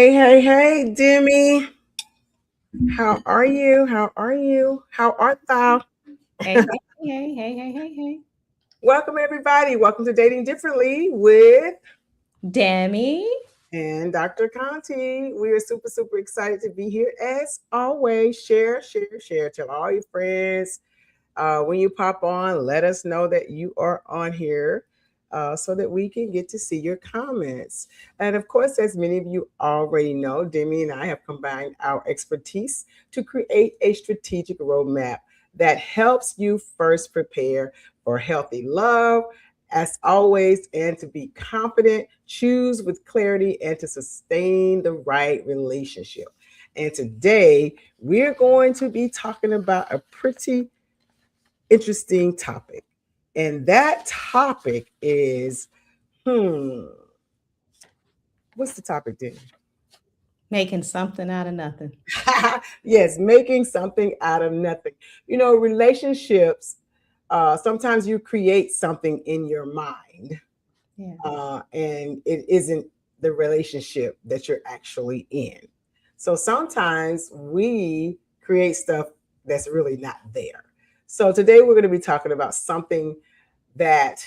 Hey, Demi. How are you? How are you? How art thou? Hey, hey. Welcome, everybody. Welcome to Dating Differently with Demi. and Dr. Conti. We are super excited to be here as always. Share. Tell all your friends. When you pop on, let us know that you are on here so that we can get to see your comments. And of course, as many of you already know, Demi and I have combined our expertise to create a strategic roadmap that helps you first prepare for healthy love, as always, and to be confident, choose with clarity, and to sustain the right relationship. And today, we're going to be talking about a pretty interesting topic. And that topic is, what's the topic then? Making something out of nothing. Yes, making something out of nothing. Relationships, sometimes you create something in your mind, Yeah. and it isn't the relationship that you're actually in. So sometimes we create stuff that's really not there. So today we're going to be talking about something that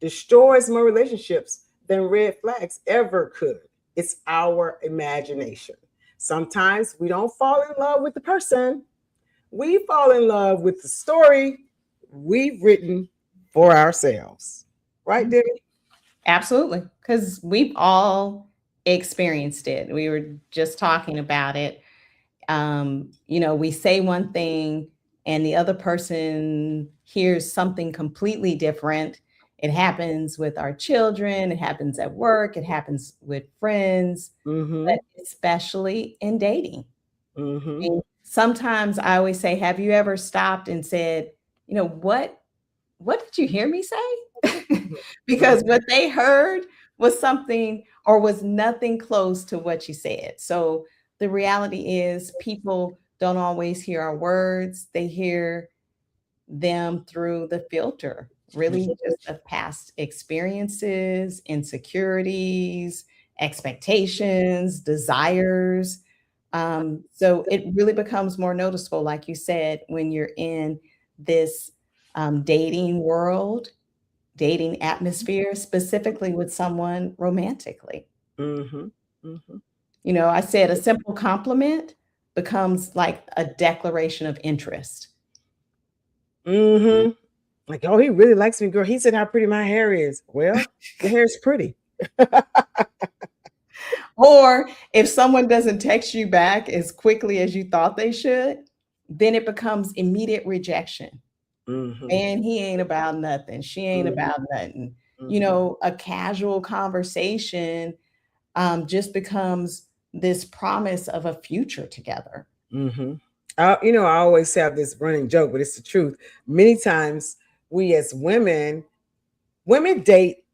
destroys more relationships than red flags ever could. It's our imagination. Sometimes we don't fall in love with the person, we fall in love with the story we've written for ourselves. Right, Debbie? Absolutely. Because we've all experienced it. We were just talking about it. We say one thing and the other person hears something completely different. It happens with our children, it happens at work, it happens with friends, Mm-hmm. but especially in dating. Mm-hmm. And sometimes I always say, have you ever stopped and said, what did you hear me say? Because what they heard was something or was nothing close to what you said. So the reality is people don't always hear our words. They hear them through the filter, really just of past experiences, insecurities, expectations, desires. So it really becomes more noticeable, like you said, when you're in this dating world, dating atmosphere, specifically with someone romantically. Mm-hmm. Mm-hmm. I said a simple compliment becomes like a declaration of interest. Mm-hmm. Like, oh, he really likes me, girl. He said how pretty my hair is. Well, your hair is pretty. Or if someone doesn't text you back as quickly as you thought they should, then it becomes immediate rejection. Mm-hmm. Man, he ain't about nothing. She ain't Mm-hmm. about nothing. Mm-hmm. A casual conversation just becomes this promise of a future together. Mm-hmm. I always have this running joke, but it's the truth. Many times, we as women date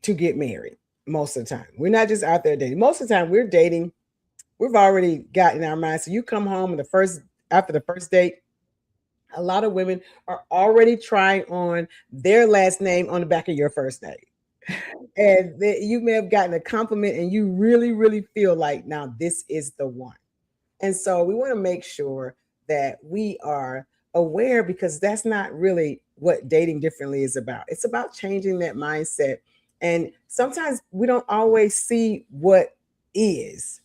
to get married. Most of the time, we're not just out there dating. Most of the time, we're dating. We've already got in our minds. So you come home and after the first date, a lot of women are already trying on their last name on the back of your first name. And you may have gotten a compliment and you really feel like now this is the one. And so we want to make sure that we are aware, because that's not really what dating differently is about. It's about changing that mindset. And sometimes we don't always see what is,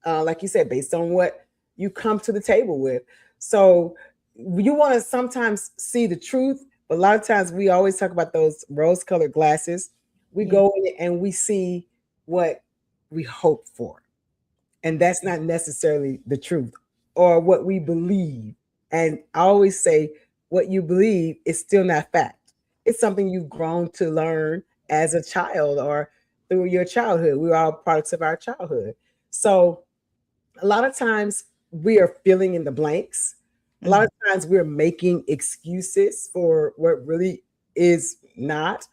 like you said, based on what you come to the table with. So you want to sometimes see the truth, but a lot of times we always talk about those rose colored glasses. We Yeah. go in and we see what we hope for, and that's not necessarily the truth or what we believe. And I always say, what you believe is still not fact. It's something you've grown to learn as a child or through your childhood. We're all products of our childhood. So a lot of times we are filling in the blanks. A lot Mhm. of times we're making excuses for what really is not.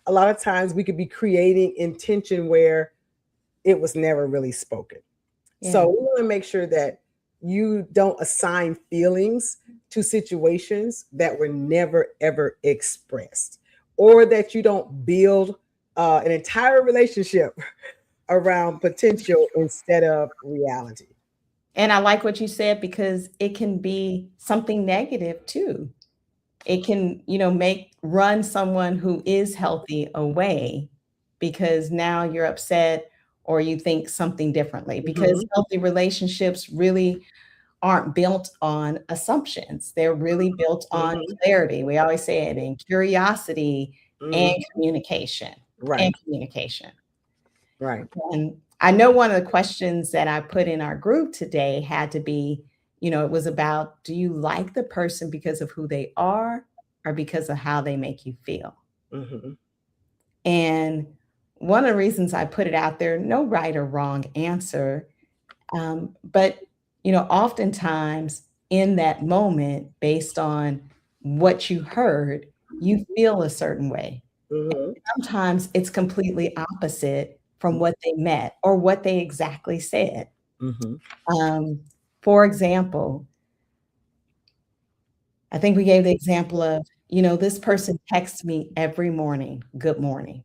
A lot of times we could be creating intention where it was never really spoken. So Yeah. we want to make sure that you don't assign feelings to situations that were never ever expressed, or that you don't build an entire relationship around potential instead of reality. And I like what you said because it can be something negative too. It can, run someone who is healthy away because now you're upset or you think something differently because Mhm, healthy relationships really aren't built on assumptions. They're really built on mhm, clarity. We always say it in curiosity and mhm. communication and Right, communication. right. And I know one of the questions that I put in our group today had to be, it was about, do you like the person because of who they are or because of how they make you feel? Mhm, And one of the reasons I put it out there, no right or wrong answer, but oftentimes in that moment, based on what you heard, you feel a certain way. mhm, Sometimes it's completely opposite from what they meant or what they exactly said. mhm. Um, for example, I think we gave the example of, this person texts me every morning, "Good morning."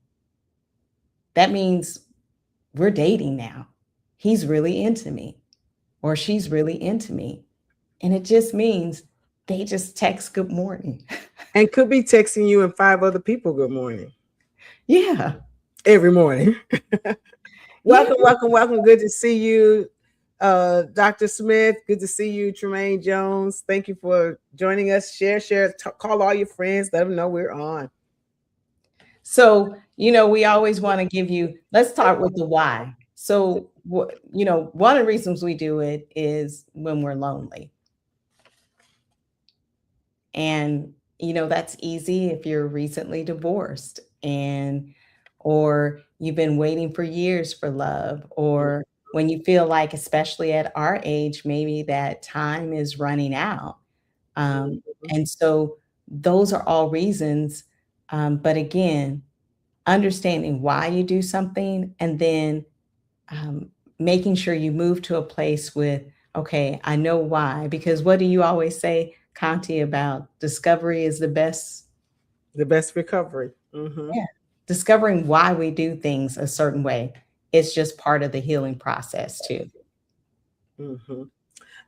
That means we're dating now. He's really into me or she's really into me. And it just means they just text good morning. And could be texting you and 5 other people good morning Yeah. every morning. Yeah. Welcome, welcome, welcome. Good to see you, Dr. Smith. Good to see you, Tremaine Jones. Thank you for joining us. Share, call all your friends. Let them know we're on. So, we always want to give you, let's start with the why. So, one of the reasons we do it is when we're lonely. And, that's easy if you're recently divorced or you've been waiting for years for love, or when you feel like, especially at our age, maybe that time is running out. Um, Mhm. and so those are all reasons. But again, understanding why you do something and then um, making sure you move to a place with, okay, I know why. Because what do you always say, Conti, about discovery is the best? The best recovery. Hmm. Yeah. Discovering why we do things a certain way. It's just part of the healing process too. Hmm.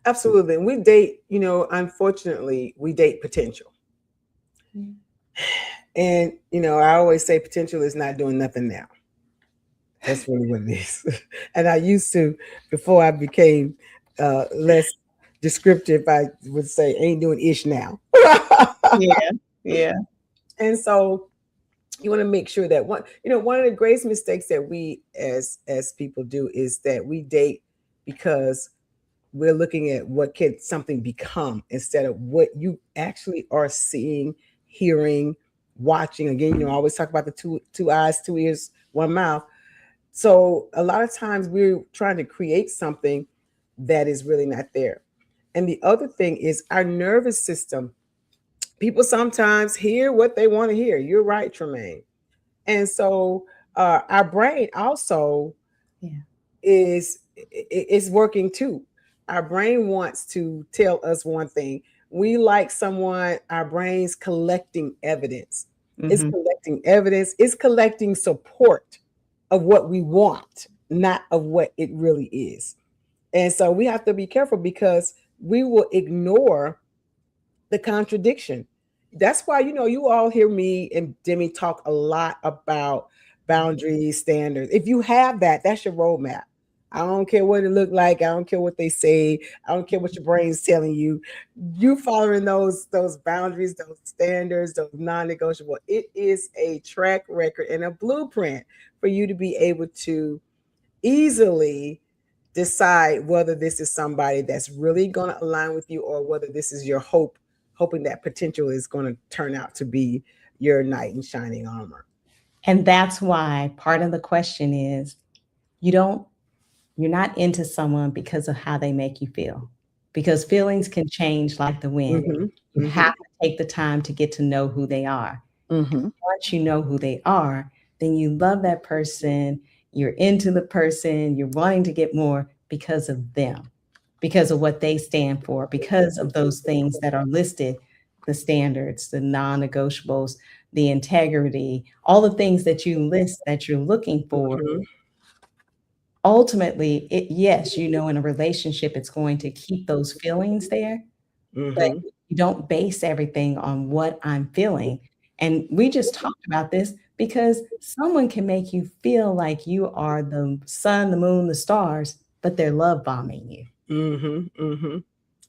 Absolutely. And we date, unfortunately, we date potential. Yeah. And, I always say potential is not doing nothing now. That's really what it is. And I used to, before I became less descriptive, I would say ain't doing ish now. Yeah. Yeah. And so you want to make sure that one of the greatest mistakes that we as people do is that we date because we're looking at what can something become instead of what you actually are seeing, hearing, watching. Again, I always talk about the two eyes, 2 ears, one mouth. So a lot of times we're trying to create something that is really not there. And the other thing is our nervous system. People sometimes hear what they want to hear. You're right, Tremaine. And so our brain also Yeah. is working too. Our brain wants to tell us one thing. We like someone, our brain's collecting evidence. It's Hmm. collecting evidence, it's collecting support of what we want, not of what it really is. And so we have to be careful because we will ignore the contradiction. That's why, you all hear me and Demi talk a lot about boundaries, standards. If you have that, that's your roadmap. I don't care what it look like. I don't care what they say. I don't care what your brain's telling you. You following those boundaries, those standards, those non-negotiable. It is a track record and a blueprint for you to be able to easily decide whether this is somebody that's really going to align with you or whether this is your hoping that potential is going to turn out to be your knight in shining armor. And that's why part of the question is you don't you're not into someone because of how they make you feel, because feelings can change like the wind. Mm-hmm. You Mm-hmm. have to take the time to get to know who they are. Mm-hmm. Once you know who they are, then you love that person, you're into the person, you're wanting to get more because of them, because of what they stand for, because of those things that are listed, the standards, the non-negotiables, the integrity, all the things that you list that you're looking for. Mm-hmm. ultimately, yes, in a relationship, it's going to keep those feelings there, but Mm-hmm. you don't base everything on what I'm feeling. And we just talked about this because someone can make you feel like you are the sun, the moon, the stars, but they're love bombing you. Mm-hmm. Mm-hmm.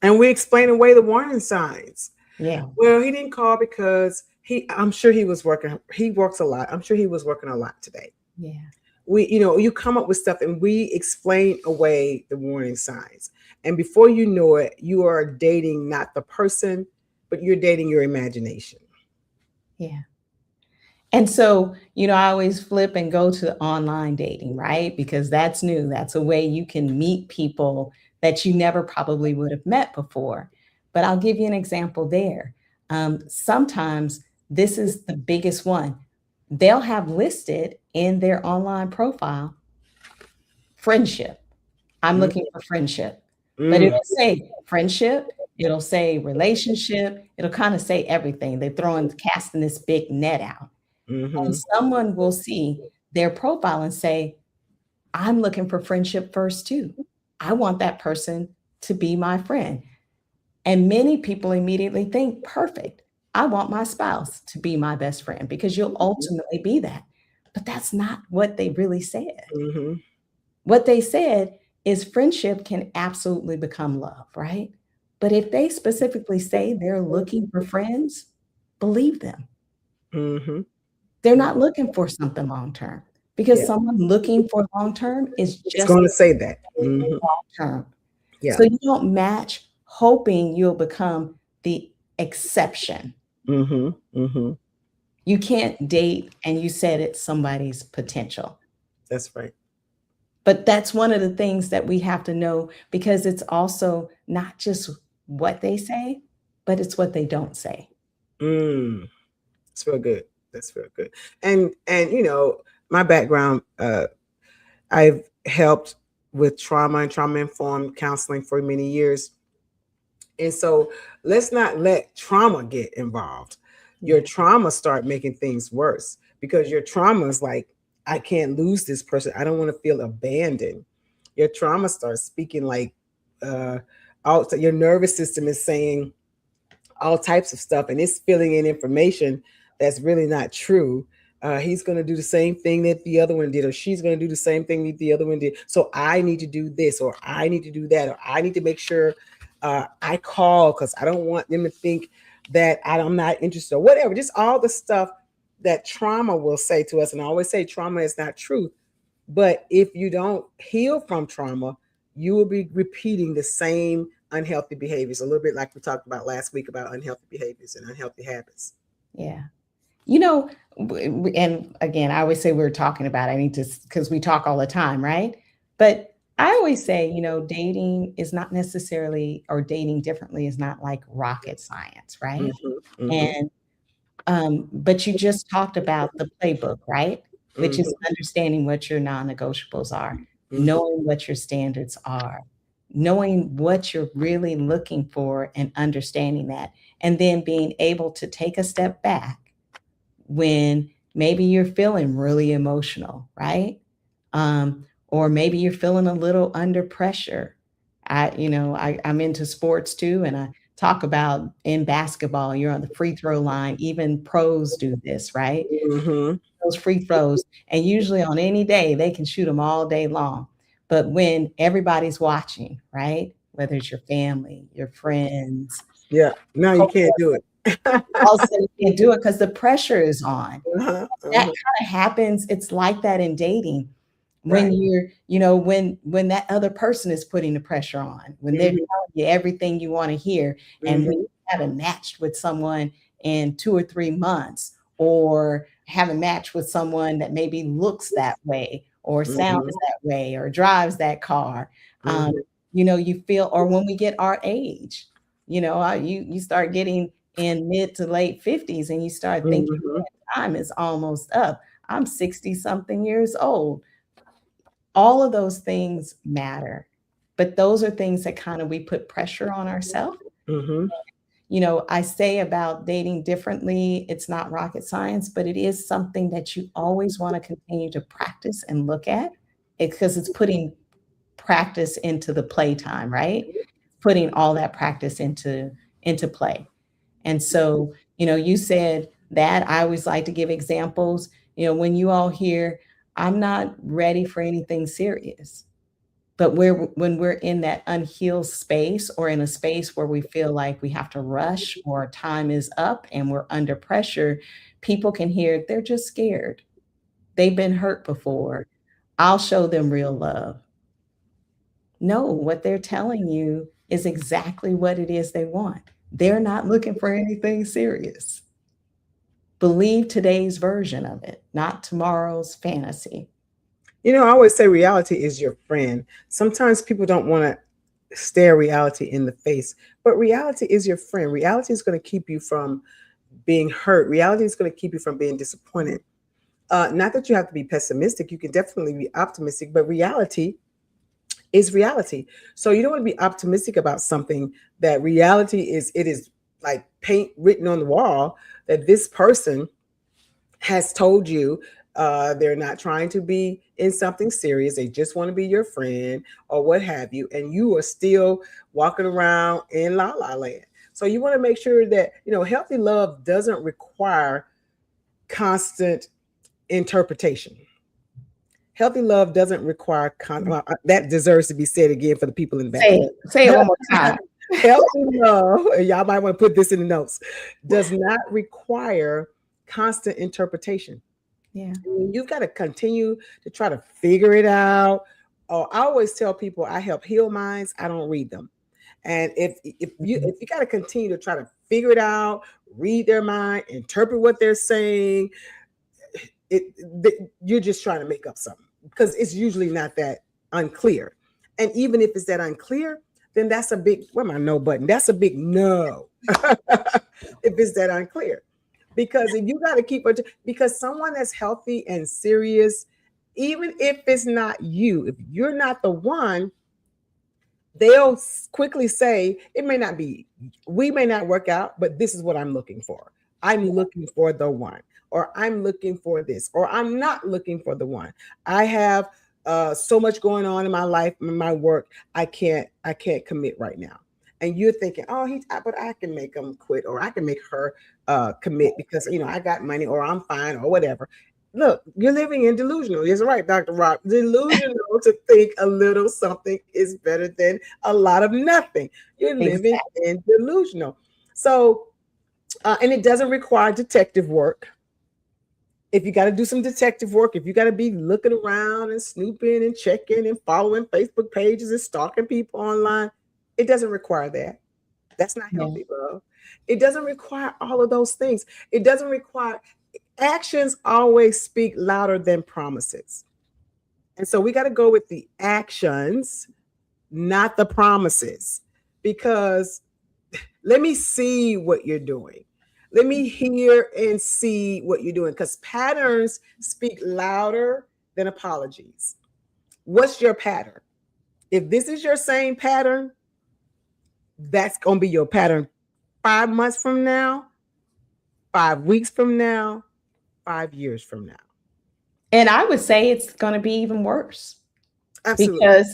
And we explain away the warning signs. Yeah. Well, he didn't call because I'm sure he was working. He works a lot. I'm sure he was working a lot today. Yeah. You come up with stuff and we explain away the warning signs. And before you know it, you are dating not the person, but you're dating your imagination. Yeah. And so, I always flip and go to online dating, right? Because that's new. That's a way you can meet people that you never probably would have met before. But I'll give you an example there. Sometimes this is the biggest one. They'll have listed in their online profile friendship. I'm looking for friendship. But Mm-hmm. it'll say friendship, it'll say relationship, it'll kind of say everything. They're casting this big net out. And Mm-hmm. someone will see their profile and say, I'm looking for friendship first too. I want that person to be my friend. And many people immediately think, perfect. I want my spouse to be my best friend because you'll ultimately be that. But that's not what they really said. Mm-hmm. What they said is friendship can absolutely become love, right? But if they specifically say they're looking for friends, believe them. Mm-hmm. They're not looking for something long term because Yeah. someone looking for long term is It's just going to say that. long Mm-hmm. term. Yeah. So you don't match hoping you'll become the exception. Mm-hmm. Mm-hmm. You can't date and you said it's somebody's potential. That's right. But that's one of the things that we have to know because it's also not just what they say, but it's what they don't say. Mm. It's real good. That's real good. And my background, I've helped with trauma and trauma informed counseling for many years. And so let's not let trauma get involved. Your Yeah. trauma start making things worse because your trauma is like, I can't lose this person. I don't want to feel abandoned. Your trauma starts speaking like uh your nervous system is saying all types of stuff and it's filling in information that's really not true. He's going to do the same thing that the other one did, or she's going to do the same thing that the other one did. So I need to do this, or I need to do that, or I need to make sure I call because I don't want them to think that I'm not interested, or whatever. Just all the stuff that trauma will say to us. And I always say trauma is not truth. But if you don't heal from trauma, you will be repeating the same unhealthy behaviors, a little bit like we talked about last week about unhealthy behaviors and unhealthy habits. Yeah. You know, and again, I always say we are talking about, I need to, because we talk all the time, right? But I always say, dating is not necessarily, or dating differently is not like rocket science, right? Mm-hmm, mm-hmm, And, but you just talked about the playbook, right? Which is mm-hmm, understanding what your non-negotiables are, mm-hmm, knowing what your standards are, knowing what you're really looking for and understanding that, and then being able to take a step back when maybe you're feeling really emotional, right? Or maybe you're feeling a little under pressure. I'm into sports too, and I talk about in basketball, you're on the free throw line. Even pros do this, right? mm-hmm. Those free throws, and usually on any day they can shoot them all day long. But when everybody's watching, right? Whether it's your family, your friends, Yeah. No, you can't do it. all of a sudden you can't do it because the pressure is on. Uh-huh, That uh-huh. kinda happens, it's like that in dating when Right. when that other person is putting the pressure on, when they're Mm-hmm, telling you everything you wanna hear, and when mm-hmm, you haven't matched with someone in 2 or 3 months, or haven't matched with someone that maybe looks that way, or sounds mm-hmm, that way, or drives that car, um, mm-hmm, you feel, or when we get our age, you start getting in mid to late 50s and you start thinking, mm-hmm. time is almost up. I'm 60 something years old. All of those things matter. But those are things that kind of we put pressure on ourselves. Mm-hmm. I say about dating differently, it's not rocket science, but it is something that you always want to continue to practice and look at. because it's putting practice into the playtime, right? Putting all that practice into play. And so, you said that. I always like to give examples. When you all hear, I'm not ready for anything serious. But when we're in that unhealed space, or in a space where we feel like we have to rush or time is up and we're under pressure, people can hear they're just scared. They've been hurt before. I'll show them real love. No, what they're telling you is exactly what it is they want. They're not looking for anything serious. Believe today's version of it, not tomorrow's fantasy. I always say reality is your friend. Sometimes people don't want to stare reality in the face, but reality is your friend. Reality is going to keep you from being hurt. Reality is going to keep you from being disappointed. Not that you have to be pessimistic. You can definitely be optimistic, but reality is reality. So you don't want to be optimistic about something that reality is. It is like paint written on the wall that this person has told you they're not trying to be in something serious. They just want to be your friend or what have you. And you are still walking around in la la land. So you want to make sure that, healthy love doesn't require constant interpretation. Healthy love doesn't require that deserves to be said again for the people in the back. Say it one more time. Healthy love, y'all might want to put this in the notes, does not require constant interpretation. Yeah. You've got to continue to try to figure it out. I always tell people I help heal minds. I don't read them. And if you got to continue to try to figure it out, read their mind, interpret what they're saying, you're just trying to make up something, because it's usually not that unclear. And even if it's that unclear, then that's a big, where my no button? That's a big no. If it's that unclear. Because if you got to keep it, because someone that's healthy and serious, even if it's not you, if you're not the one, they'll quickly say, it may not be, we may not work out, but this is what I'm looking for. I'm looking for the one, or I'm looking for this, or I'm not looking for the one. I have so much going on in my life, in my work. I can't commit right now. And you're thinking, oh, but I can make him quit, or I can make her commit because, I got money, or I'm fine, or whatever. Look, you're living in delusional. It's right, Dr. Rock. Delusional to think a little something is better than a lot of nothing. You're living in delusional. So, and it doesn't require detective work. If you got to do some detective work, if you got to be looking around and snooping and checking and following Facebook pages and stalking people online, it doesn't require that. That's not healthy love. It doesn't require all of those things. It doesn't require, actions always speak louder than promises. And so we got to go with the actions, not the promises, because let me see what you're doing. Let me hear and see what you're doing, because patterns speak louder than apologies. What's your pattern? If this is your same pattern, that's going to be your pattern 5 months from now, 5 weeks from now, 5 years from now. And I would say it's going to be even worse. Absolutely.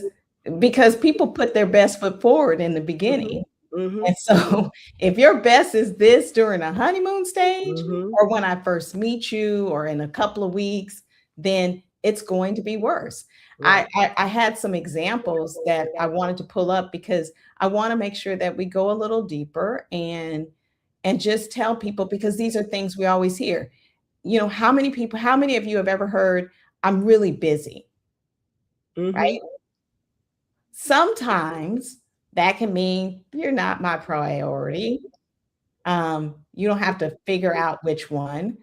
Because people put their best foot forward in the beginning. Mm-hmm. And so if your best is this during a honeymoon stage, or when I first meet you, or in a couple of weeks, then it's going to be worse. Right. I had some examples that I wanted to pull up, because I want to make sure that we go a little deeper and just tell people, because these are things we always hear. How many of you have ever heard, I'm really busy, right? Sometimes that can mean you're not my priority. You don't have to figure out which one.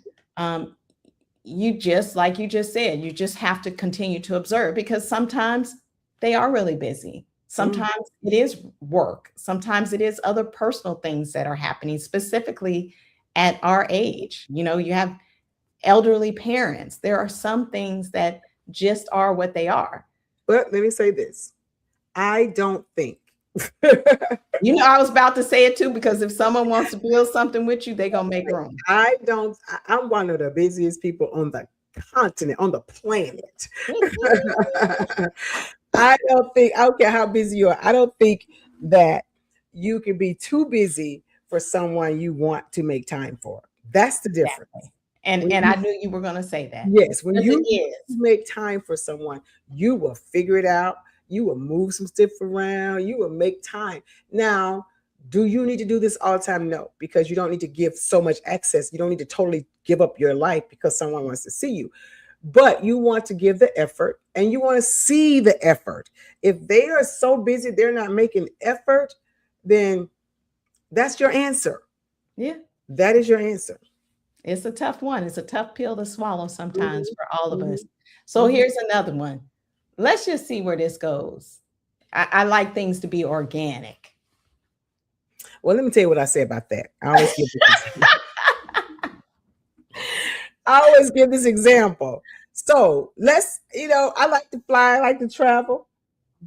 You just, like you just said, you just have to continue to observe, because sometimes they are really busy. Sometimes it is work. Sometimes it is other personal things that are happening, specifically at our age. You have elderly parents. There are some things that just are what they are. But let me say this. I don't think. I was about to say it too, because if someone wants to build something with you, they're going to make room. I'm one of the busiest people on the continent, on the planet. I don't care how busy you are, I don't think that you can be too busy for someone you want to make time for. That's the difference. Exactly. When And you, I knew you were going to say that yes, when because it you is. make time for someone, you will figure it out. You will move some stuff around. You will make time. Now, do you need to do this all the time? No, because you don't need to give so much access. You don't need to totally give up your life because someone wants to see you. But you want to give the effort and you want to see the effort. If they are so busy, they're not making effort, then that's your answer. Yeah. That is your answer. It's a tough one. It's a tough pill to swallow sometimes Mhm, for all of us. mhm, So mhm. here's another one. Let's just see where this goes. I like things to be organic. Well, let me tell you what I say about that. I always give this example. So let's, I like to fly, I like to travel,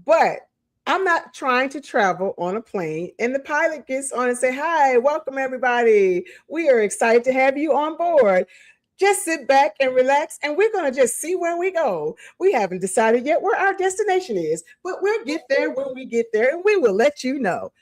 but I'm not trying to travel on a plane. And the pilot gets on and say, "Hi, welcome everybody. We are excited to have you on board. Just sit back and relax, and we're going to just see where we go. We haven't decided yet where our destination is, but we'll get there when we get there, and we will let you know."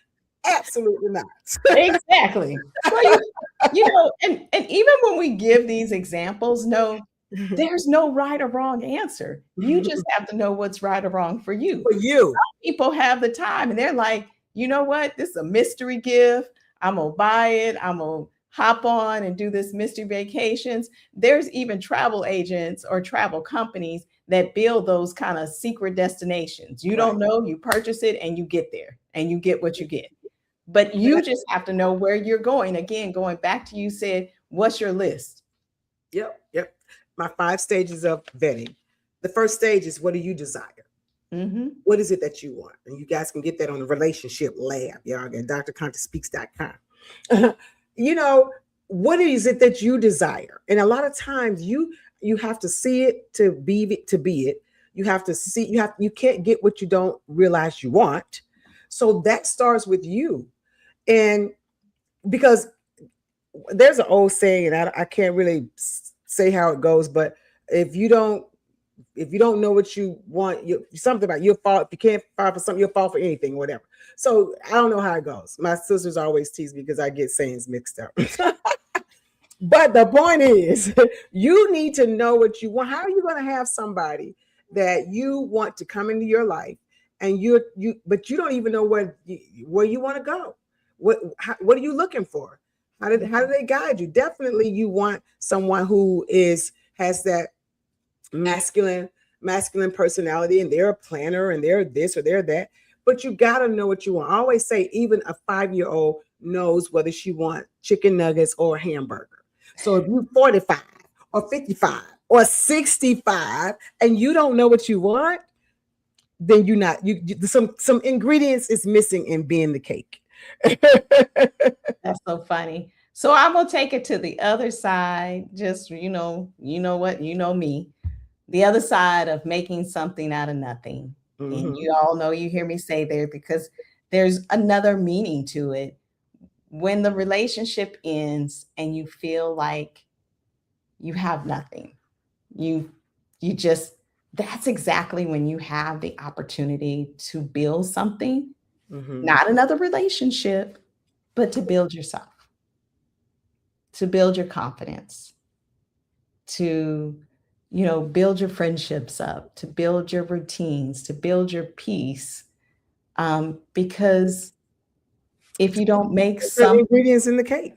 Absolutely not. Exactly. Well, and even when we give these examples, no, there's no right or wrong answer. You just have to know what's right or wrong for you. For you. People have the time and they're like, you know what? This is a mystery gift. I'm going to buy it. I'm going to hop on and do this mystery vacations. There's even travel agents or travel companies that build those kind of secret destinations. You don't know, you purchase it and you get there and you get what you get. But you just have to know where you're going. Again, going back to you said, what's your list? Yep. My 5 stages of vetting. The first stage is, what do you desire? Mm-hmm. What is it that you want? And you guys can get that on the relationship lab. Y'all get drcontespeaks.com. What is it that you desire? And a lot of times you have to see it to be it. You have to see, you can't get what you don't realize you want. So that starts with you. And because there's an old saying, and I can't really say how it goes, but if you don't know what you want, something about you'll fall. If you can't fall for something, you'll fall for anything, whatever. So I don't know how it goes. My sisters always tease me because I get sayings mixed up. But the point is, you need to know what you want. How are you going to have somebody that you want to come into your life, and but you don't even know where you want to go? What are you looking for? How do they guide you? Definitely, you want someone who has that masculine personality, and they're a planner, and they're this or they're that. But you got to know what you want. I always say, even a 5-year-old knows whether she wants chicken nuggets or a hamburger. So if you're 45 or 55 or 65 and you don't know what you want, then some ingredients is missing in being the cake. That's so funny. So I'm gonna take it to the other side. Just you know what, me. The other side of making something out of nothing. Mm-hmm. And you all know, you hear me say there, because there's another meaning to it. When the relationship ends and you feel like you have nothing, you just, that's exactly when you have the opportunity to build something, not another relationship, but to build yourself, to build your confidence, to build your friendships up, to build your routines, to build your peace. Because if you don't make some ingredients in the cake,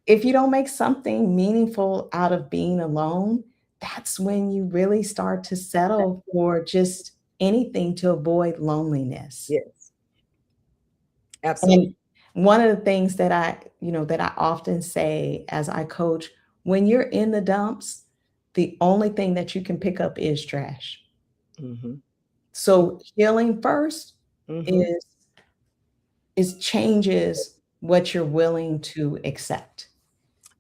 if you don't make something meaningful out of being alone, that's when you really start to settle for just anything to avoid loneliness. Yes. Absolutely. And one of the things that I often say as I coach, when you're in the dumps, the only thing that you can pick up is trash. Mm-hmm. So healing first is changes what you're willing to accept.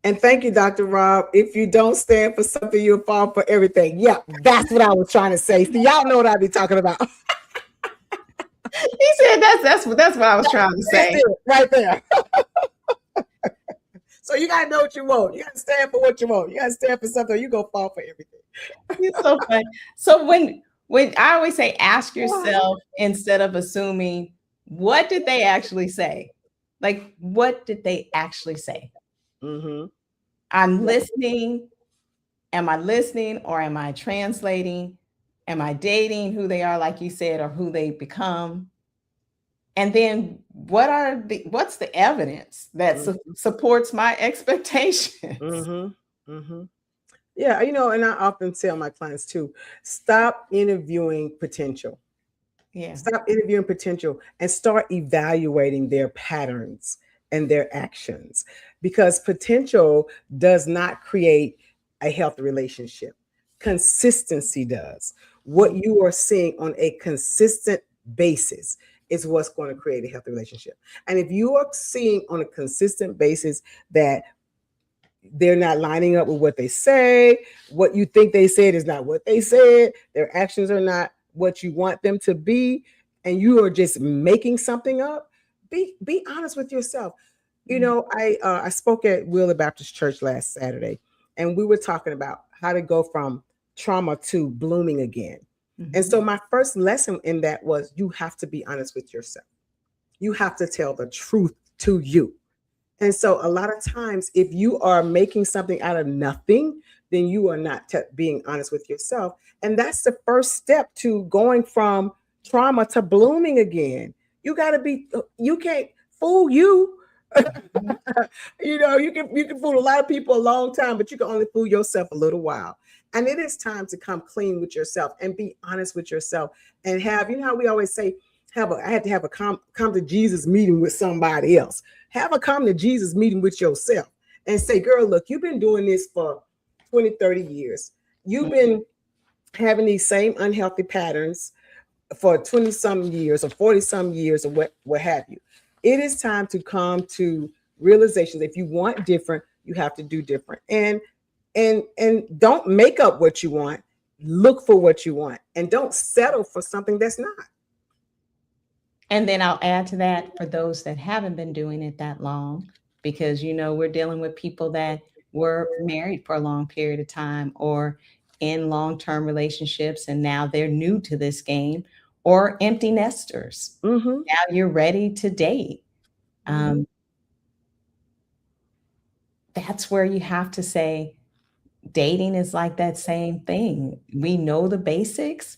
And thank you, Dr. Rob. If you don't stand for something, you'll fall for everything. Yeah, that's what I was trying to say. So y'all know what I be talking about. He said that's what I was trying to say. Right there. So you gotta know what you want. You gotta stand for what you want. You gotta stand for something. You gonna fall for everything. You're so funny. So when I always say ask yourself instead of assuming, what did they actually say? Like, what did they actually say? Mm-hmm. I'm listening. Am I listening or am I translating? Am I dating who they are, like you said, or who they become? And then what's the evidence that supports my expectations? Mm-hmm. Mm-hmm. Yeah, and I often tell my clients too, stop interviewing potential. Yeah. Stop interviewing potential and start evaluating their patterns and their actions, because potential does not create a healthy relationship. Consistency does. What you are seeing on a consistent basis is what's going to create a healthy relationship. And if you are seeing on a consistent basis that they're not lining up with what they say, what you think they said is not what they said, their actions are not what you want them to be, and you are just making something up, be honest with yourself. I spoke at Wheeler Baptist Church last Saturday, and we were talking about how to go from trauma to blooming again. And so my first lesson in that was, you have to be honest with yourself. You have to tell the truth to you. And so a lot of times, if you are making something out of nothing, then you are not being honest with yourself. And that's the first step to going from trauma to blooming again. You can't fool you. You can fool a lot of people a long time, but you can only fool yourself a little while. And it is time to come clean with yourself and be honest with yourself, and how we always say, I had to have a come to Jesus meeting with somebody else. Have a come to Jesus meeting with yourself and say, girl, look, you've been doing this for 20, 30 years. You've been having these same unhealthy patterns for 20 some years or 40 some years, or what have you. It is time to come to realizations. If you want different, you have to do different. And don't make up what you want. Look for what you want, and don't settle for something that's not. And then I'll add to that, for those that haven't been doing it that long, because we're dealing with people that were married for a long period of time or in long-term relationships, and now they're new to this game, or empty nesters. Mm-hmm. Now you're ready to date. That's where you have to say, dating is like that same thing. We know the basics.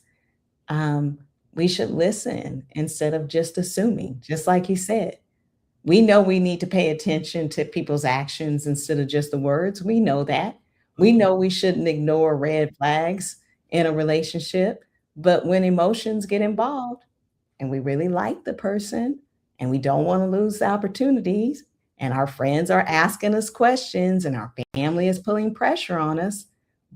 We should listen instead of just assuming, just like you said. We know we need to pay attention to people's actions instead of just the words. We know that. We know we shouldn't ignore red flags in a relationship. But when emotions get involved and we really like the person and we don't want to lose the opportunities, and our friends are asking us questions and our family is putting pressure on us,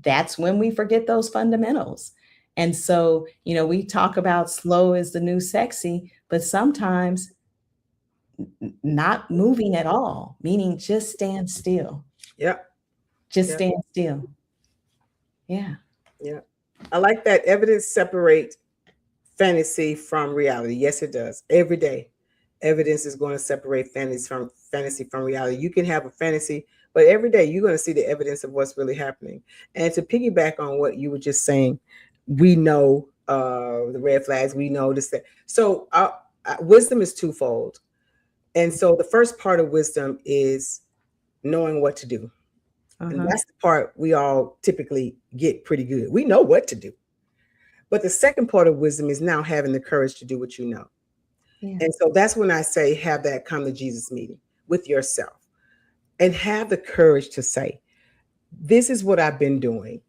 that's when we forget those fundamentals. And so, we talk about slow is the new sexy, but sometimes not moving at all, meaning just stand still. Yep. Just stand still. Yeah. Yeah. I like that. Evidence separate fantasy from reality. Yes, it does. Every day, evidence is going to separate fantasy from reality. You can have a fantasy, but every day you're going to see the evidence of what's really happening. And to piggyback on what you were just saying, we know the red flags. We know this. So wisdom is twofold. And so the first part of wisdom is knowing what to do. And that's the part we all typically get pretty good. We know what to do. But the second part of wisdom is now having the courage to do what you know. Yeah. And so that's when I say, have that come to Jesus meeting with yourself and have the courage to say, this is what I've been doing.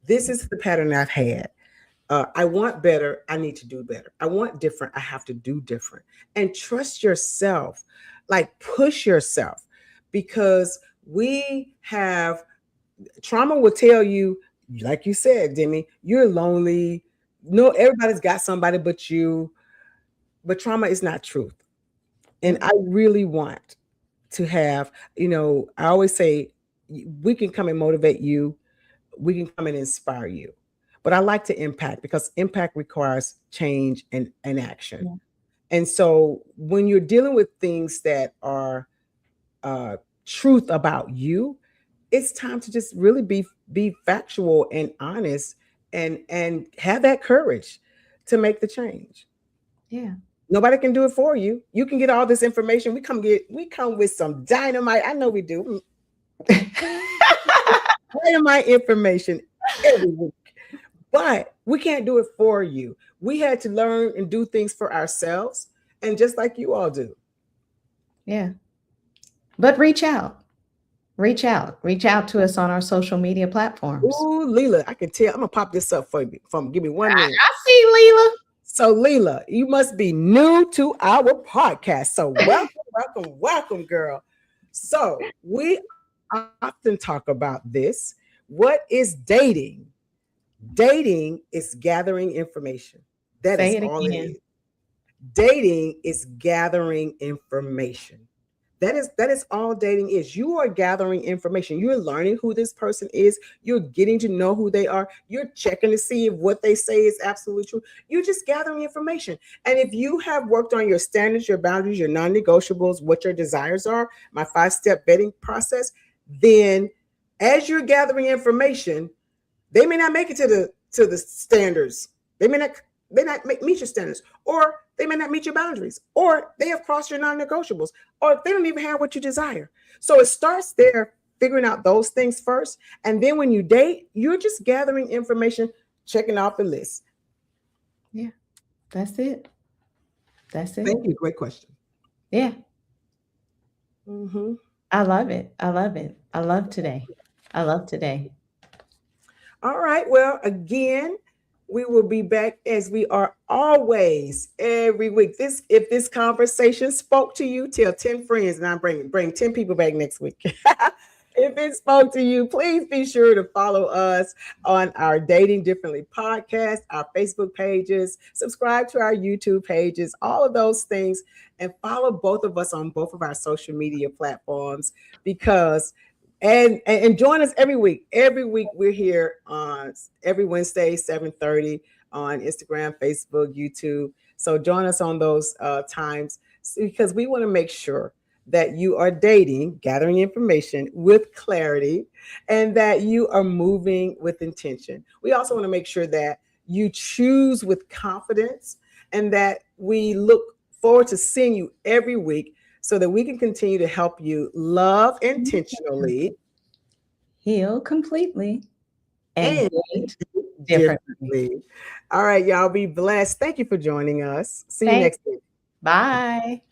This is the pattern I've had. I want better. I need to do better. I want different. I have to do different. And trust yourself, like push yourself, because we have trauma will tell you, like you said, Demi, you're lonely. No, everybody's got somebody but you. But trauma is not truth. And I really want to have, I always say, we can come and motivate you. We can come and inspire you. But I like to impact, because impact requires change and action. Yeah. And so when you're dealing with things that are truth about you, it's time to just really be factual and honest and have that courage to make the change. Yeah. Nobody can do it for you. You can get all this information. We come with some dynamite. I know we do. Dynamite information every week. But we can't do it for you. We had to learn and do things for ourselves, and just like you all do. Yeah. But reach out. Reach out. Reach out to us on our social media platforms. Ooh, Leela, I can tell. I'm gonna pop this up for you. Give me 1 minute. I see Leela. So, Leela, you must be new to our podcast. So, welcome, girl. So, we often talk about this. What is dating? Dating is gathering information. That Say is it all it again. is. Dating is gathering information. That is all dating is. You are gathering information. You're learning who this person is. You're getting to know who they are. You're checking to see if what they say is absolutely true. You're just gathering information. And if you have worked on your standards, your boundaries, your non-negotiables, what your desires are, my 5-step vetting process, then as you're gathering information, they may not make it to the standards. They may not meet your standards, or they may not meet your boundaries, or they have crossed your non-negotiables, or they don't even have what you desire. So it starts there, figuring out those things first. And then when you date, you're just gathering information, checking off the list. Yeah, that's it. That's it. Thank you. Great question. Yeah. Mm-hmm. I love it. I love it. I love today. I love today. All right. Well, again, we will be back as we are always every week. If this conversation spoke to you, tell 10 friends, and I'm bring 10 people back next week. If it spoke to you, please be sure to follow us on our Dating Differently podcast, our Facebook pages, subscribe to our YouTube pages, all of those things, and follow both of us on both of our social media platforms, because and join us every week. Every week we're here on every Wednesday, 7:30 on Instagram, Facebook, YouTube. So join us on those times, because we want to make sure that you are dating, gathering information with clarity, and that you are moving with intention. We also want to make sure that you choose with confidence, and that we look forward to seeing you every week, so that we can continue to help you love intentionally, heal completely, and date differently. differently. All right, y'all, be blessed. Thank you for joining us. See you Thanks. next week. Bye.